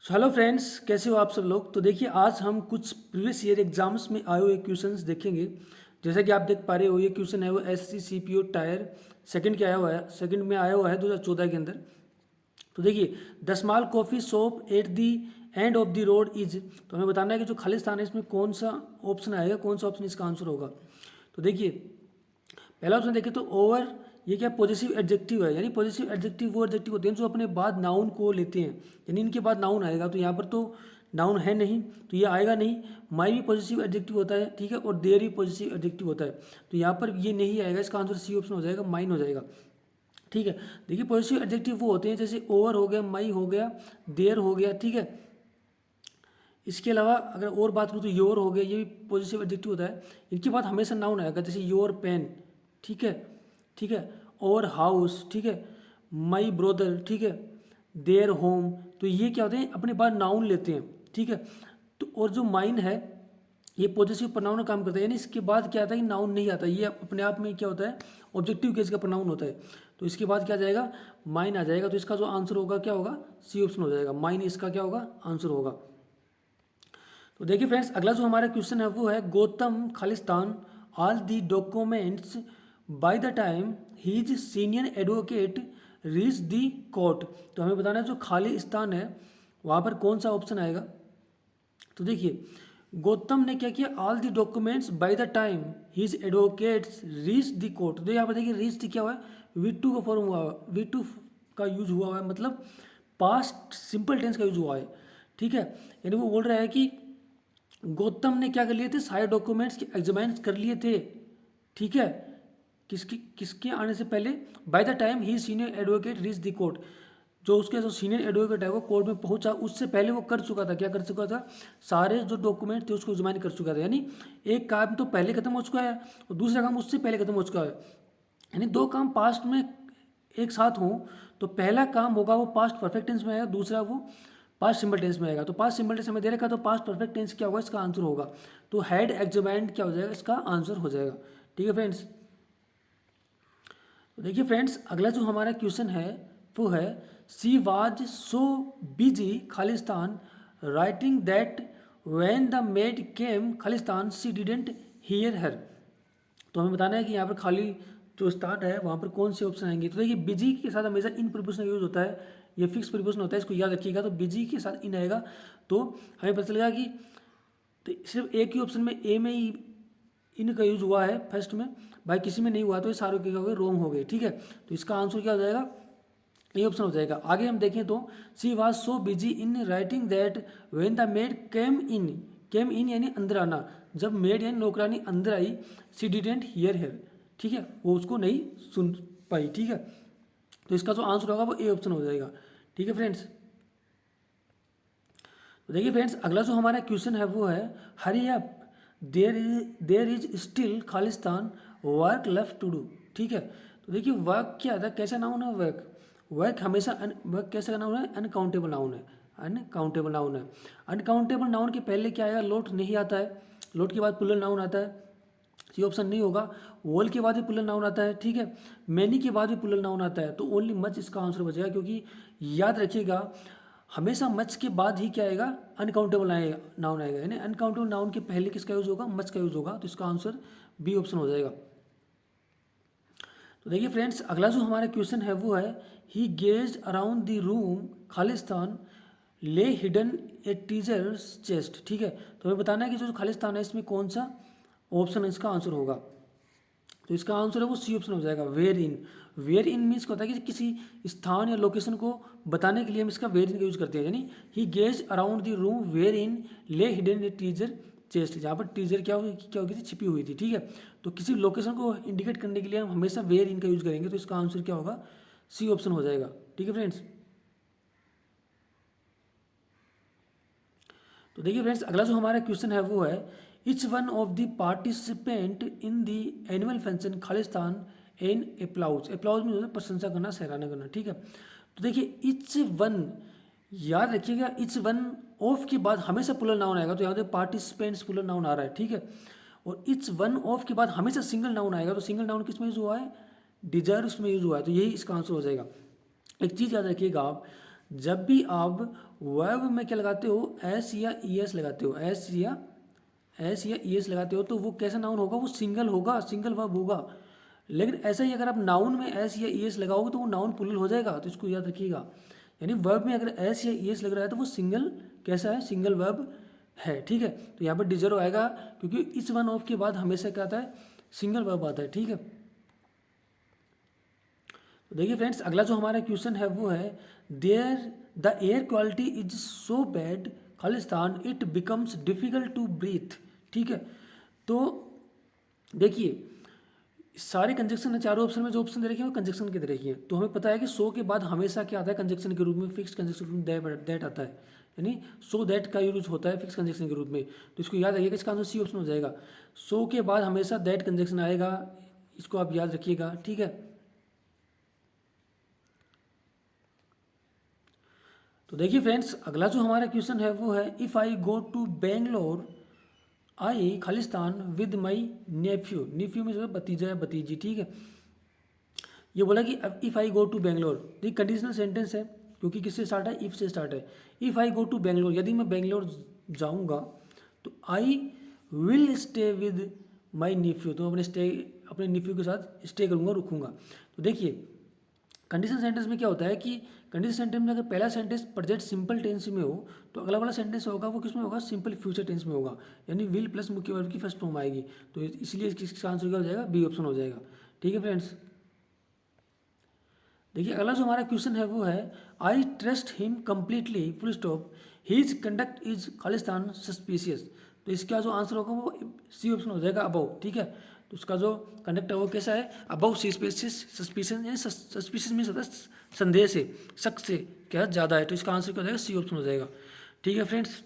Hello friends, कैसे हो आप सब लोग। तो देखिए, आज हम कुछ प्रीवियस ईयर एग्जाम्स में आए हुए क्वेश्चंस देखेंगे। जैसा कि आप देख पा रहे हो, ये क्वेश्चन है वो S C C P O tier second के आया हुआ है, सेकंड में आया हुआ है 2014 के अंदर। तो देखिए, the small coffee shop at the end of the road is. तो हमें बताना है कि जो खालिस्तान है इसमें कौन सा ऑप्शन आएगा, कौन सा ऑप्शन इसका आंसर होगा। तो देखिए, पहला ऑप्शन देखें तो ओवर, ये क्या पॉजिटिव एडजेक्टिव है। यानी पॉजिटिव एडजेक्टिव वो एडजेक्टिव होते हैं जो अपने बाद नाउन को लेते हैं, यानी इनके बाद नाउन आएगा। तो यहाँ पर तो नाउन है नहीं, तो ये आएगा नहीं। माई भी पॉजिटिव एडजेक्टिव होता है, ठीक है, और देयर भी पॉजिटिव एडजेक्टिव होता है। तो यहाँ पर ये नहीं आएगा, इसका आंसर सी ऑप्शन हो जाएगा, माइन हो जाएगा। ठीक है, देखिए पॉजिटिव एडजेक्टिव वो होते हैं जैसे ओवर हो गया, माई हो गया, देयर हो गया, ठीक है। इसके अलावा अगर और बात करूँ तो योर हो गया, ये भी पॉजिटिव एडजेक्टिव होता है। इनके बाद हमेशा नाउन आएगा, जैसे योर पेन, ठीक है, ठीक है, और हाउस, ठीक है, माई ब्रदर, ठीक है, देयर होम। तो ये क्या होते हैं, अपने बाद नाउन लेते हैं, ठीक है। तो और जो माइन है, ये पॉजिटिव प्रोनाउन का काम करता है, यानी इसके बाद क्या आता है कि नाउन नहीं आता, ये अपने आप में क्या होता है, ऑब्जेक्टिव केस का प्रोनाउन होता है। तो इसके बाद क्या आ जाएगा, माइन आ जाएगा। तो इसका जो आंसर होगा क्या होगा, सी ऑप्शन हो जाएगा, माइन इसका क्या होगा, आंसर होगा। तो देखिए फ्रेंड्स, अगला जो हमारा क्वेश्चन है वो है Gautam Khalistan all the documents by the time his senior advocate reach the court. तो हमें बताना है जो खालिस्तान है वहाँ पर कौन सा ऑप्शन आएगा। तो देखिए, गौतम ने क्या किया, all the documents by the time his advocates reach the court. तो यहाँ पर देखिए, रीच क्या हुआ है, वी टू का फॉर्म हुआ है, वी टू का यूज हुआ है, मतलब पास्ट सिंपल टेंस का यूज हुआ है, ठीक है। यानी वो बोल रहा है कि गौतम ने क्या कर लिए थे, सारे डॉक्यूमेंट्स एग्जामिन कर लिए थे, ठीक है। किसके किसके आने से पहले, bye the time he senior advocate reach the court. जो उसके जो सीनियर एडवोकेट है वो कोर्ट में पहुंचा, उससे पहले वो कर चुका था, क्या कर चुका था, सारे जो डॉक्यूमेंट थे उसको एग्जामिन कर चुका था। यानी एक काम तो पहले खत्म हो चुका है और दूसरा काम उससे पहले खत्म हो चुका है। यानी दो काम पास्ट में एक साथ हों तो पहला काम होगा वो पास्ट परफेक्ट टेंस में आएगा, दूसरा वो पास्ट सिंपल टेंस में आएगा। तो पास्ट सिंपल टेंस हमें दे रखा, तो पास्ट परफेक्ट टेंस क्या होगा, इसका आंसर होगा। तो हैड एग्जामाइंड क्या हो जाएगा, इसका आंसर हो जाएगा, ठीक है फ्रेंड्स। तो देखिए फ्रेंड्स, अगला जो हमारा क्वेश्चन है वो है सी वाज सो बिजी खालिस्तान writing that when the maid came खालिस्तान शी डिडेंट हियर हर। तो हमें बताना है कि यहाँ पर खाली जो स्टार्ट है वहाँ पर कौन से ऑप्शन आएंगे। तो देखिए, बिजी के साथ हमेशा इन प्रीपोजिशन यूज होता है, ये फिक्स प्रीपोजिशन होता है, इसको याद रखिएगा। तो बिजी के साथ इन आएगा, तो हमें पता चलेगा कि तो सिर्फ एक ही ऑप्शन में, ए में ही इन का यूज हुआ है फर्स्ट में, भाई किसी में नहीं हुआ, तो ये सारे क्या हो गए, रॉन्ग हो गए, ठीक है। तो इसका आंसर क्या हो जाएगा, ये ऑप्शन हो जाएगा। आगे हम देखें तो she was so busy in writing that when the maid came in यानी अंदर आना, जब मेड यानी नौकरानी अंदर आई, सी डिडेंट हियर हेयर, ठीक है, वो उसको नहीं सुन पाई, ठीक है। तो इसका जो आंसर होगा वो ए ऑप्शन हो जाएगा, ठीक है फ्रेंड्स। तो देखिए फ्रेंड्स, अगला जो हमारा क्वेश्चन है वो है hurry up there is still Khalistan work left to do, ठीक है। तो देखिए, वर्क क्या था, कैसा नाउन है वर्क, वर्क हमेशा वर्क कैसा नाउन है, अनकाउंटेबल नाउन है, अनकाउंटेबल नाउन है। अनकाउंटेबल नाउन के पहले क्या आएगा, लोट नहीं आता है, लोट के बाद प्लूरल नाउन आता है, ये ऑप्शन नहीं होगा। वॉल के बाद भी प्लूरल नाउन आता है, ठीक है, मैनी के बाद भी प्लूरल नाउन आता है, तो ओनली मच इसका आंसर बचेगा। क्योंकि याद रखिएगा, हमेशा मच के बाद ही क्या आएगा, अनकाउंटेबल आएगा, नाउन आएगा। यानी अनकाउंटेबल नाउन के पहले किसका यूज होगा, मच का यूज होगा। तो इसका आंसर बी ऑप्शन हो जाएगा। तो देखिए फ्रेंड्स, अगला जो हमारा क्वेश्चन है वो है he gazed around the room खालिस्तान ले हिडन ए टीजर्स चेस्ट, ठीक है। तो हमें बताना है कि जो खालिस्तान है इसमें कौन सा ऑप्शन इसका आंसर होगा। तो इसका आंसर है वो सी ऑप्शन हो जाएगा, where in. Where in means क्या होता है कि किसी स्थान या लोकेशन को बताने के लिए हम इसका वेयर इन का यूज करते हैं। यानी he gaze around the room wherein lay hidden A teaser chest, जहाँ पर टीजर क्या होगी थी, छिपी हुई थी, ठीक है। तो किसी लोकेशन को इंडिकेट करने के लिए हम हमेशा वेयर इन का यूज करेंगे। तो इसका आंसर क्या होगा, सी ऑप्शन हो जाएगा, ठीक है फ्रेंड्स। तो देखिए फ्रेंड्स, अगला जो हमारा क्वेश्चन है वो है each one of the participant in the annual function खालिस्तान एन अप्लाउज। अप्लाउज में प्रशंसा करना, सराहना करना, ठीक है। तो देखिए, इच वन, याद रखिएगा, इच वन ऑफ के बाद हमेशा प्लूरल नाउन आएगा। तो यहाँ पे पार्टिसिपेंट्स प्लूरल नाउन आ रहा है, ठीक है। और इच वन ऑफ के बाद हमेशा सिंगल नाउन आएगा। तो सिंगल नाउन किस में यूज हुआ है, डिजर्व्स में यूज हुआ है, तो यही इसका आंसर हो जाएगा। एक चीज़ याद रखिएगा आप, जब भी आप वर्ब में क्या लगाते हो, एस या ई एस लगाते हो, एस या ई एस लगाते हो, तो वो कैसा नाउन होगा, वो सिंगल होगा, सिंगल वर्ब होगा। लेकिन ऐसा ही अगर आप नाउन में एस या ई एस लगाओगे तो वो नाउन प्लूरल हो जाएगा, तो इसको याद रखिएगा। यानी वर्ब में अगर एस या ई एस लग रहा है तो वो सिंगल कैसा है, सिंगल वर्ब है, ठीक है। तो यहाँ पर डिजर्व आएगा क्योंकि इस वन ऑफ के बाद हमेशा क्या आता है, सिंगल वर्ब आता है, ठीक है। तो देखिए फ्रेंड्स, अगला जो हमारा क्वेश्चन है वो है there the air quality is so bad Khalistan it becomes difficult to breathe, ठीक है। तो देखिए सारे कंजक्शन है, चारों ऑप्शन में जो ऑप्शन दे रखे हैं वो कंजक्शन के दे रखे हैं। तो हमें पता है कि सो के बाद हमेशा क्या आता है कंजक्शन के रूप में, फिक्स कंजक्शन के रूप में दैट आता है, यानी सो दैट का यूज होता है फिक्स कंजक्शन के रूप में। तो इसको याद रखिएगा, इसका आंसर सी ऑप्शन हो जाएगा। सो के बाद हमेशा दैट कंजक्शन आएगा, इसको आप याद रखिएगा, ठीक है। तो देखिए फ्रेंड्स, अगला जो हमारा क्वेश्चन है वो है if I go to Bangalore I Khalistan with my nephew, nephew में जो है भतीजा या भतीजी, ठीक है। ये बोला कि अब if I go to Bangalore, देखिए कंडीशनल सेंटेंस है क्योंकि किससे स्टार्ट है, इफ़ से स्टार्ट है। If I go to Bangalore, यदि मैं बेंगलोर जाऊंगा तो I will stay with my nephew, तो अपने नेफ्यू के साथ स्टे करूँगा, रुकूंगा। तो देखिए कंडीशन सेंटेंस में क्या होता है कि कंडीशन सेंटेंस में अगर पहला सेंटेंस प्रेजेंट सिंपल टेंस में हो तो अगला वाला सेंटेंस होगा वो किस में होगा, सिंपल फ्यूचर टेंस में होगा, यानी विल प्लस मुख्य वर्ब की फर्स्ट फॉर्म आएगी। तो इसलिए इसका आंसर क्या हो जाएगा, बी ऑप्शन हो जाएगा, ठीक है फ्रेंड्स। देखिए अगला जो हमारा क्वेश्चन है वो है I trust him completely full stop his conduct is Khalistan suspicious. तो इसका जो आंसर होगा वो सी ऑप्शन हो जाएगा, अबव, ठीक है। तो उसका जो कंडक्ट है वो कैसा है, अबव सस्पिशियस, यानी सस्पिशियस मीन्स होता है संदेह से, शक से क्या ज़्यादा है। तो इसका आंसर क्या हो जाएगा, सी ऑप्शन हो जाएगा, ठीक है फ्रेंड्स।